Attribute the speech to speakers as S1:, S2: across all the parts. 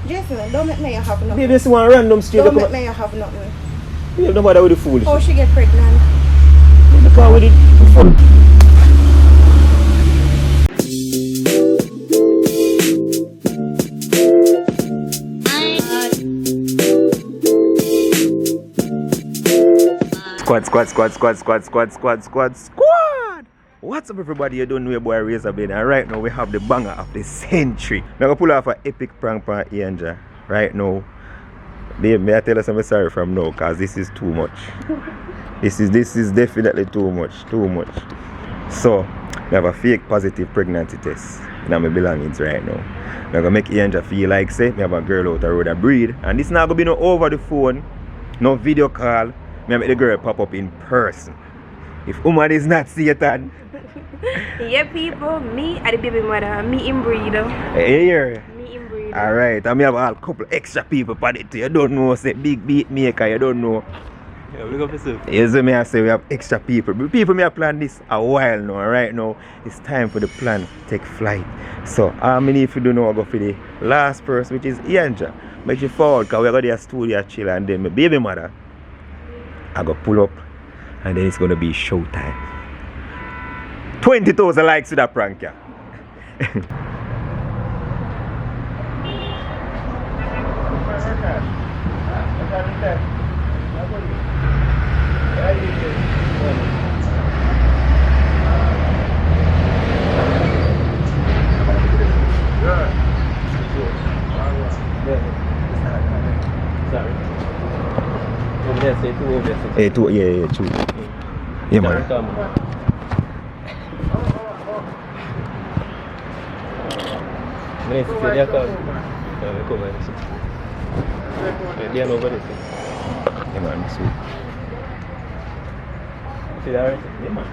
S1: Jason, don't make me have nothing.
S2: Baby, this one random street.
S1: Don't make me have nothing.
S2: You don't bother with the foolish.
S1: How she get pregnant?
S2: Because with it. Squad! What's up everybody, you don't know your boy Razablade, and right now we have the banger of the century. I'm gonna pull off an epic prank on Iandra right now. Babe, may I tell us I'm sorry from now, cause this is too much. This is definitely too much. So, we have a fake positive pregnancy test in my belongings right now. I'm gonna make Iandra feel like say we have a girl out the road that breed, and this not gonna be no over the phone, no video call. Me make the girl pop up in person. If woman is not Satan.
S1: Yeah, people, me are the baby mother, me inbreed.
S2: Hey,
S1: me inbreed.
S2: Alright, and me have a couple extra people for it. You don't know, say big beat maker, you don't know.
S3: Yeah, look up yourself.
S2: Yes, me I say we have extra people. People me have planned this a while now. Right now, it's time for the plan to take flight. So, many if you don't know, I go for the last person, which is Iandra. Make you forward, because we're going to the studio chill, and then my baby mother, I go pull up, and then it's going to be showtime. 20,000 likes to that prank, yeah. Yeah, true. Yeah, man. Yeah, man, sweet.
S3: See that right?
S2: Yeah, man.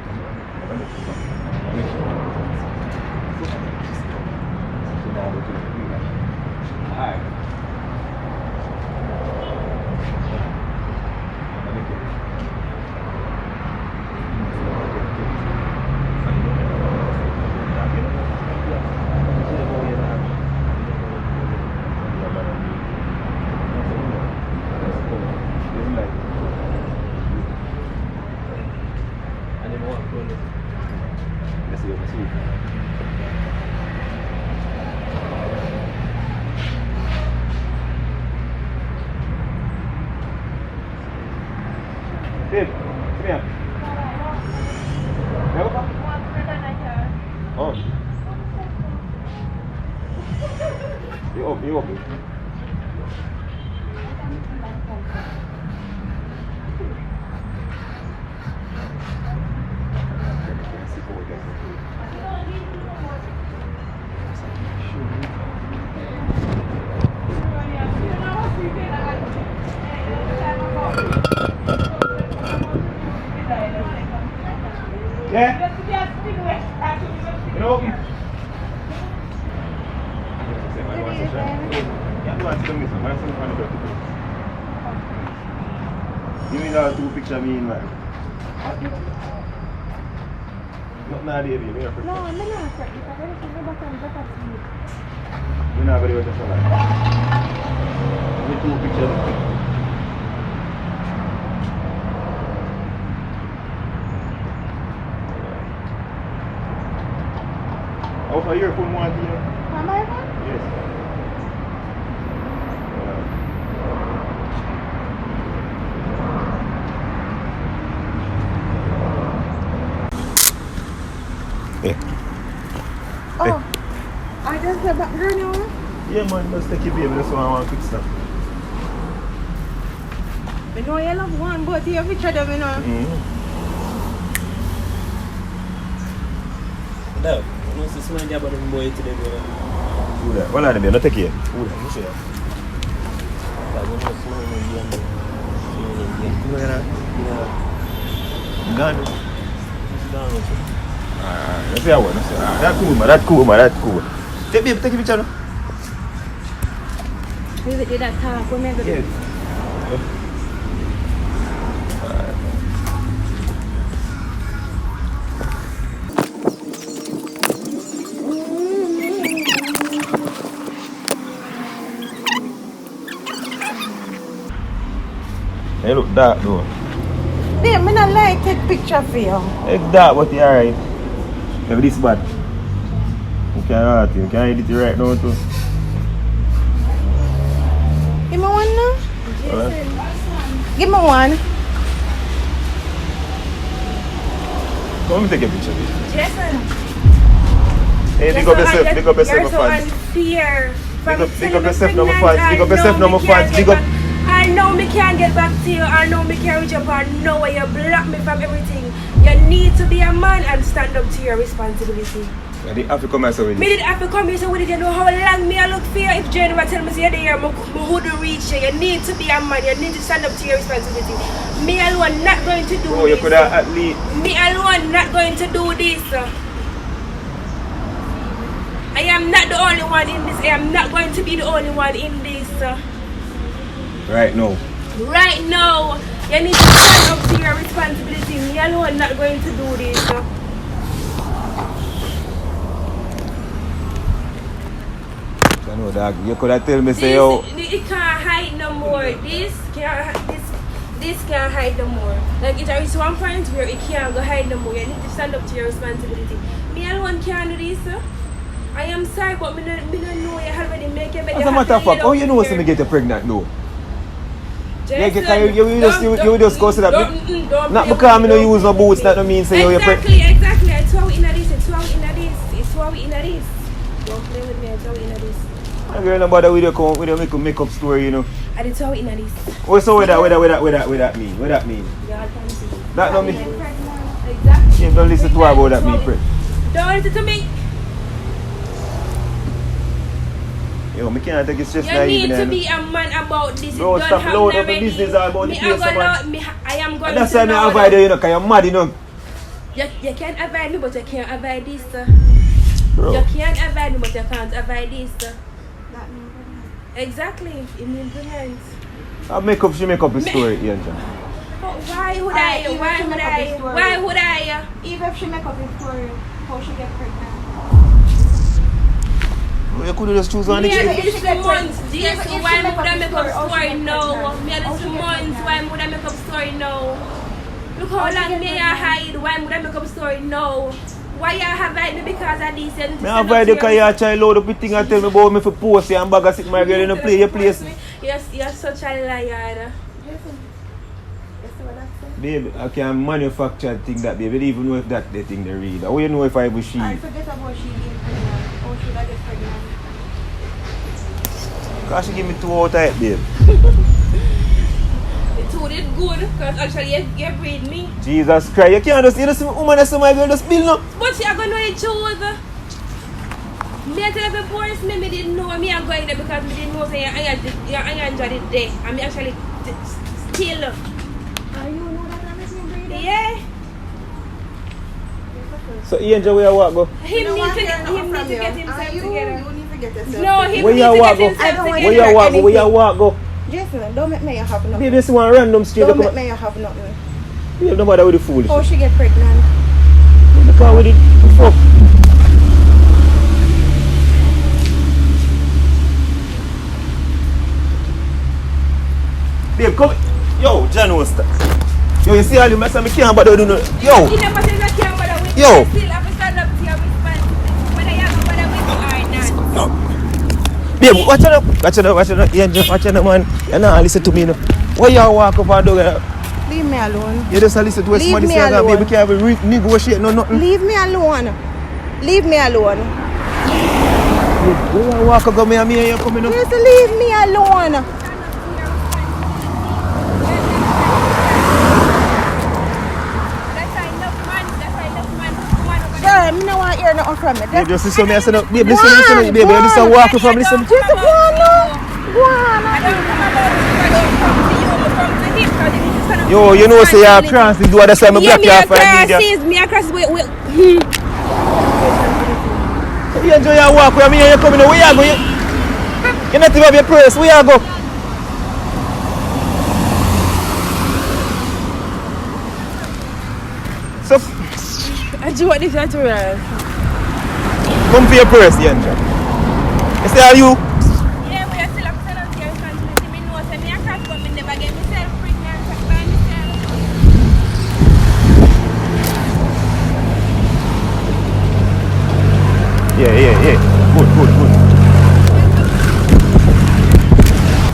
S2: Babe, come here. Oh. You open. Yeah? You know? Give me that two picture me in man. Not now, baby.
S1: No, I'm not afraid. I'm going to go back and look at you.
S2: You're not going to do it. Give me two pictures. How far your phone want you?
S1: My phone?
S2: Yes.
S1: Oh, I just the back girl now?
S2: Yeah, man, just take your baby. That's why I want quick stuff.
S1: I know you love one, but you have to try them, you know.
S3: No, I want to smell the about the boy today, bro.
S2: Who that? Well, I don't take it. Who that? You see that?
S3: I want to smell the Iandra.
S2: You know that?
S3: Yeah.
S2: Gone.
S3: It's gone also.
S2: Let's see how one. That's cool, man. Take a picture now.
S1: Is it that talk when I go
S2: Yes. You look dark though.
S4: Babe, I don't like take picture for you.
S2: It's dark, but you're alright. Maybe this bad. You can edit it right now too.
S4: Give me one now.
S2: Alright.
S4: Give me one.
S2: Come let me take a picture.
S1: Jason.
S2: Hey, big up yourself, big up yourself,
S1: You're so
S2: fans.
S1: unfair.
S2: Big up yourself, no more fans. Big up yourself, no more fans. Big up.
S1: I know me can't get back to you. I know me can't reach up. I know why you block me from everything. You need to be a man and stand up to your responsibility.
S2: I didn't have to come here so with
S1: Me
S2: this.
S1: did have to come here so we didn't know how long me I look for you. If Jennifer tell me say you're there, I wouldn't reach you. You need to be a man. You need to stand up to your responsibility. Me alone not going to do
S2: Oh, you
S1: this.
S2: could have at least.
S1: Me alone not going to do this. I am not the only one in this. I am not going to be the only one in this.
S2: Right now.
S1: Right now, you need to stand up to your responsibility. Me alone not going to do this.
S2: I know, dog. You could have tell me, say, yo.
S1: It can't hide no more. This can't hide no more. Like it is one point where it can't go hide no more. You need to stand up to your responsibility. Me alone can't do this. I am sorry, but me don't know you already make it.
S2: As a matter of fact, how you know what's me get you pregnant now? Yeah,
S1: Jason,
S2: you just go to that. Not because I don't use no boots, that don't mean say you're pregnant.
S1: Exactly. It's how we in this. It's how we in this. Don't play with me. It's how we in this.
S2: I'm going to bother with your makeup story, you know.
S1: And it's how we in this.
S2: What's so with that mean? What that mean?
S1: God, fancy.
S2: That don't mean.
S1: Exactly.
S2: You don't listen to her about that mean, Fred.
S1: Don't listen to me.
S2: Yo, me can't take it stress
S1: You
S2: now
S1: need
S2: even
S1: to
S2: then.
S1: be a man about this.
S2: Bro,
S1: Don't
S2: stop
S1: have
S2: load up the
S1: already.
S2: business all about the
S1: Me,
S2: place, man.
S1: I am going
S2: And that's
S1: to
S2: why I avoid you, you know, because you're mad, you know.
S1: You can avoid me, but you can't avoid this.
S2: Bro.
S1: You can avoid me, but you can't avoid this. Exactly. It means brilliant.
S2: She make up a story, Iandra.
S1: But why would I? Why would I?
S4: Even if she make up a story, how she get pregnant.
S2: You could just choose one.
S1: Me
S2: Yeah,
S1: at this months, yes,
S4: If
S1: why
S4: she make
S1: would I
S4: up
S1: make
S4: a
S1: up
S4: story,
S1: story
S4: how she
S1: now?
S4: get
S1: Me at
S4: pregnant?
S1: this
S4: How she get
S1: months,
S4: pregnant?
S1: why would I make up story now? Look how
S4: How she
S1: long
S4: get
S1: me I
S4: pregnant?
S1: hide, why would I make up story now? Why you have hide me because of this?
S2: I avoid you because you try to load up the thing and tell me about me for post and bag of sick my girl in the play your place.
S1: You're such a liar.
S2: Babe, I can manufacture thing that baby, even know if that the thing they read. How you know if I was she?
S4: I forget about she being pregnant. How should I get pregnant?
S2: Because she give me 2 out of 8, babe.
S1: The two did good because actually you breed me.
S2: Jesus Christ, you can't just, you just woman that's my girl just build up.
S1: But you are going to choose. Me I tell you boys, me didn't know me I'm going there because me didn't know say I enjoyed it there. And me actually still.
S4: Are you know that I'm missing breeding?
S1: Yeah.
S2: So Iandra, where you walk go?
S1: Him need to get himself together.
S4: You need to get yourself
S1: No,
S4: together.
S1: him
S2: Where
S1: need
S2: you
S1: to
S2: walk
S1: get
S2: go?
S1: himself
S4: Where
S2: Where
S1: together.
S2: you walk go? Where you walk go?
S4: Jason, don't make me you have nothing.
S2: Babe, this one random street.
S4: Don't make me you have nothing.
S2: Babe, no matter with the foolish.
S4: How she get pregnant?
S2: Because with it, fuck. Babe, come. Yo, John was stop. Yo, you see how you mess up? I can't bother do no. Yo.
S1: He never says I can't bother with
S2: Yo.
S1: you. Still have to stand up to your responsibility. Whether you have to bother with you or not.
S2: No. Babe, watch out. Iandra, watch out, man. You know, listen to me now. Why you walk up and dog?
S4: Leave me alone.
S2: You just listen to what
S4: Leave
S2: somebody
S4: me
S2: say,
S4: alone.
S2: baby, can't even negotiate, no nothing.
S4: Leave me alone. Leave me alone.
S2: Where you walk up, go me and you coming up?
S4: Just leave me alone. Sorry, I don't want to hear nothing from you.
S2: Babe, just listen to me, I said, babe, listen, babe, you just walk up from listen.
S4: Just go on now. Go on.
S2: Yo, you know, say you're cross the door, that's why I'm block you off the media.
S1: Me across with
S2: You enjoy your walk, where me and you coming up, where you go? You not even have your purse, where you go? So,
S1: I do what this natural.
S2: come for your purse, Iandra. You say, are you?
S1: Yeah, but I still have to stand up to your responsibility. Me know, say me a crack, but me never get myself pregnant.
S2: Yeah. Good.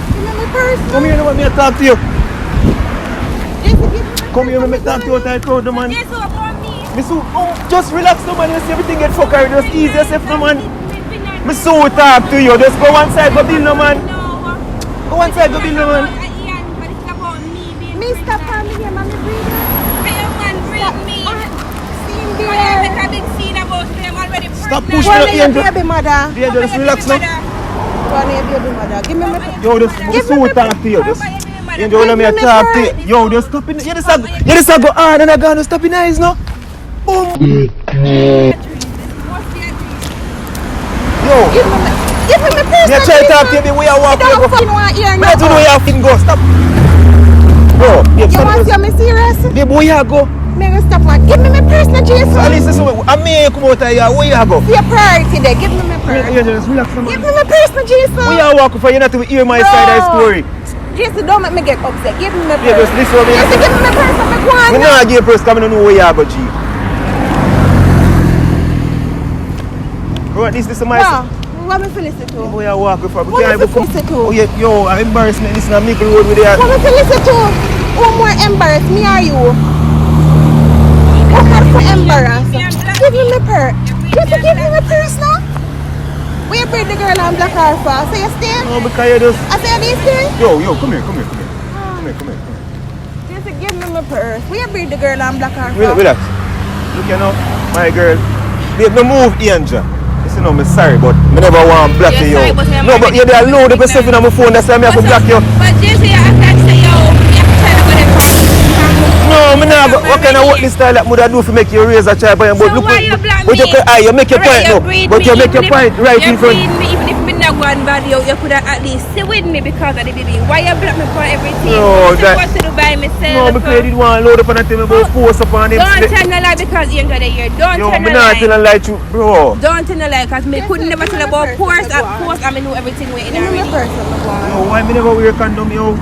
S4: Give me my purse.
S2: Come here, let me talk to you.
S4: Jesse, give me my
S2: Come here,
S4: purse.
S2: let me talk to you. Time crowd, no man.
S1: Yes, so for me.
S2: Me so, just relax, no man. You see everything get fucked out. Just ease yourself, no man. Me so talk to you. Just go one side, go bill, no man. Go one side, go bill, no man.
S4: Me stop on me here, mommy breathe.
S2: Stop
S4: Go
S2: pushing
S4: on
S2: up,
S4: here,
S2: Iandra.
S4: baby mother.
S2: Iandra, just relax now.
S4: Go on here, baby mother. Give me my purse.
S2: Yo, just me so talk to you. Just, Iandra, let me
S4: Give me
S2: talk to
S4: first.
S2: you. Yo, just stop it. You just go hard and I gonna stop in eyes now. Boom. Yo.
S4: Give me my purse.
S2: Me try to talk to you, we are walking.
S4: You don't fucking want ear
S2: Me don't know where you fucking go. Stop. Bro,
S4: You want to see me serious?
S2: babe, where you go?
S4: Me go stop man. Give me my purse now, Jason.
S2: So at least this way, I may come out of here. Where you go?
S4: Your priority there. Give me my purse.
S2: You just relax, man.
S4: Give me my purse now, Jason.
S2: Where you walk for you not to hear my side of the story?
S4: Jason, don't make me get upset. Give me my
S2: Yeah,
S4: purse.
S2: just listen to me.
S4: Jason, give me my purse. I'm going.
S2: Me not give first coming to know where you go, G. Bro, this is my.
S4: Wow. What me feel listen to?
S2: Where you walk for?
S4: What me feel listen to?
S2: Oh, yeah, yo, I'm embarrassed, man. This is not Mickle Road with that.
S4: What me feel listen to? Who more embarrassed, me or you? Who more embarrassed? Give me my purse. Jason, give me my purse now. Where you bring the girl and black her for? Say you stay?
S2: No, because you just.
S4: I say you stay?
S2: Yo, come here. Come here.
S4: Jason, give me my purse. Where you bring the girl and black her for?
S2: Relax. Look, you know, my girl. Babe, no move, Iandra. Listen, no, I'm sorry, but I never want to block you.
S1: Sorry, but I'm
S2: No, but you're there load up yourself on my phone, that's why I have to block you.
S1: But Jesse, I can't say, yo, you have to tell me what
S2: No, I'm not. What kind of work this style that would I do to make you raise a child? But
S1: So why you block
S2: but
S1: me?
S2: you make your point now. But you make your point right in front.
S1: Even if me not go on bad, you could have at least sit with me because of the baby. Why you block me for everything?
S2: No,
S1: I'm supposed to do by myself.
S2: No, because you didn't want to load up on a thing about post up on him.
S1: Don't tell no lie because you ain't got a year. Don't
S2: Yo,
S1: tell
S2: I'm
S1: no
S2: not telling a
S1: lie.
S2: lie to bro.
S1: Don't tell no lie because me could never tell about post and post and me know everything we in
S4: Give me my
S1: already.
S4: purse. I'm going.
S2: Yo, why me never wear condom, yo?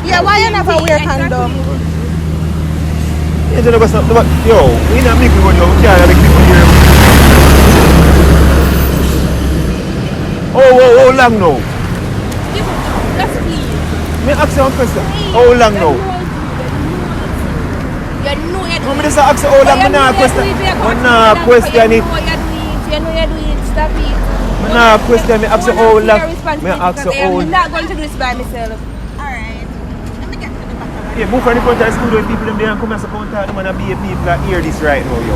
S4: Yeah, why you never wear condom?
S2: You don't know something about, yo, we not make one now. We can't make people hear. Oh, long now?
S1: Just please.
S2: Me ask you one question. How long now?
S1: You know you do
S2: No, me
S1: it.
S2: just ask you how long. Me not question. Me not question it.
S1: You know you do it. Stop it.
S2: Me not question. Me ask you how long. Me ask you how.
S1: I'm not going to do this by myself.
S4: Alright. Let me get to the back of it.
S2: Yeah, move from the front of the studio. People them there and come and support them and be people that hear this right now, yo.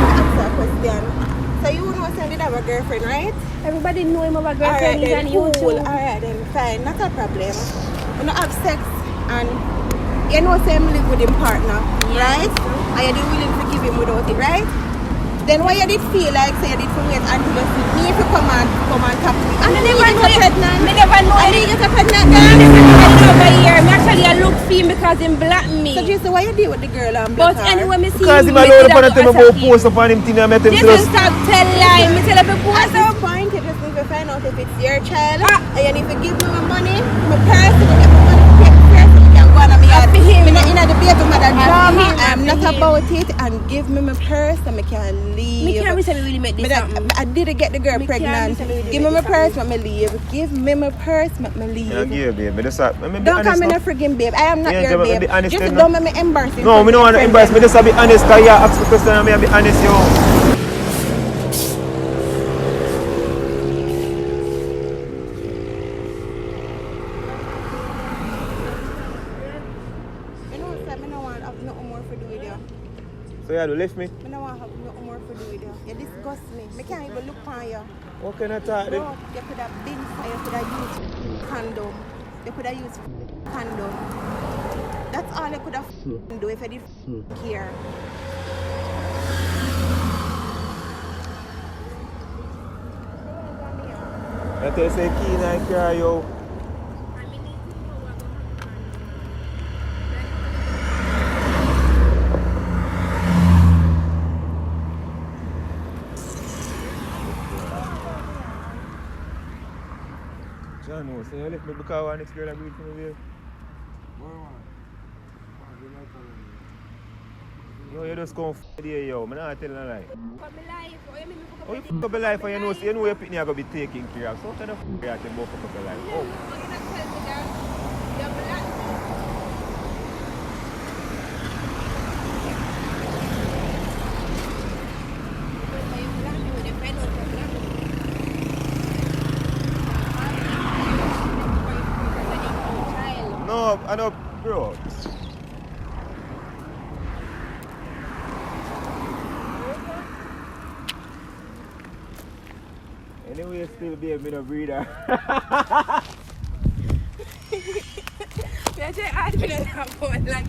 S4: Answer a question. So you know I did have a girlfriend, right?
S1: Everybody know him about
S4: Alright
S1: girlfriend. He's
S4: then,
S1: on
S4: cool.
S1: YouTube.
S4: Alright then, fine. Not a problem. You know have sex and you know say him live with him partner, right? And you did willing to give him without it, right? Then why you did feel like say you did for wait until you see me if you come and talk to me. And then you get pregnant.
S1: Me never know
S4: And then
S1: him.
S4: you get pregnant
S1: I
S4: girl.
S1: know over here. Me actually I look for him because him black me.
S4: So just why you deal with the girl and
S1: But
S4: block her?
S1: anyway, me see
S2: Because
S1: him.
S2: him alone upon the time about post up on him thing and met him
S1: This
S2: to
S1: is stop tell lie. Me tell him to
S4: At
S1: post
S4: this
S1: up.
S4: point, you just need to find out if it's your child.
S1: Ah.
S4: And if you give me my money, my purse, if you get my money, take first, you can go on and me yard.
S1: Happy him.
S4: Me not in the baby mother drama.
S1: him,
S4: I'm not
S1: happy him.
S4: about it. And give me my purse and I can leave.
S1: Me can't recently really make
S4: Me
S1: this
S4: not-
S1: happen.
S4: I didn't get the girl
S1: Me can't
S4: pregnant.
S1: recently really
S4: Give me
S1: make
S4: my
S1: this
S4: purse, let me leave. Give me my purse, let me leave.
S2: Yeah, yeah, babe. Me just let me be
S4: Don't
S2: honest
S4: call me
S2: now.
S4: no friggin' babe. I am not
S2: Yeah,
S4: your
S2: Jabba,
S4: babe.
S2: be honest
S4: Just
S2: then,
S4: don't make me embarrassing.
S2: No, me don't want to embarrass. Me just be honest. Cause you ask me question and me be honest, yo.
S4: You know what? I don't want to have nothing more to do with you.
S2: So you left me.
S4: I don't want to have nothing more to do with you. You disgust me. I can't even look on you.
S2: What can I talk then?
S4: Bro, you could have been fire, you could have used condom. You could have used condom. That's all you could have do if you did care.
S2: I tell you say keen and car, yo. John, no, so you left me because one next girl I agree for me there. Yo, you just come there, yo. I'm not telling a lie.
S1: But my life, oh, you mean me
S2: Oh, you fuck up your life and you know your picnic are going to be taken care of. So what kind of f*** you have to go fuck up your life? Oh. No, I know, bro. Anyway, still be a bit of breeder.
S1: I just add me that one like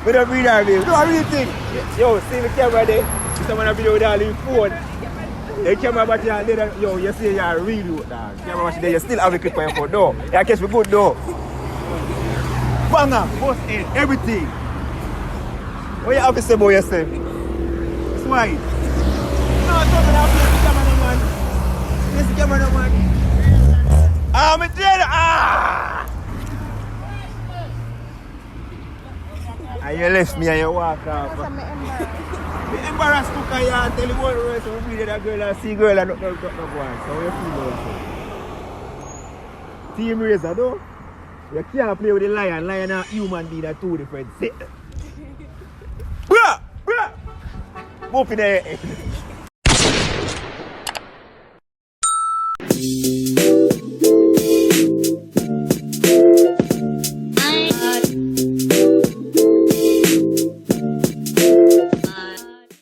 S2: Bit of breeder, babe. No, I really think. Yo, see the camera there? Someone have video with all in phone. The camera battery and then, yo, you see you're real with that. Camera battery there, you still have the clip on your phone. No, you catch me good, no. Banger, post in, everything. What you have to say about yourself? Swine. No, something have to the camera, man. Yes, the camera, man. Ah, I'm dead. Ah! And you left me and you walk off.
S4: I'm
S2: Embarrassed to because you tell the whole rest of me that girl and see girl and not one. So how you feel about yourself? Team Razor though? You can't play with the lion. Lion and human being are two different things. Bruh! Bruh! Move in the head.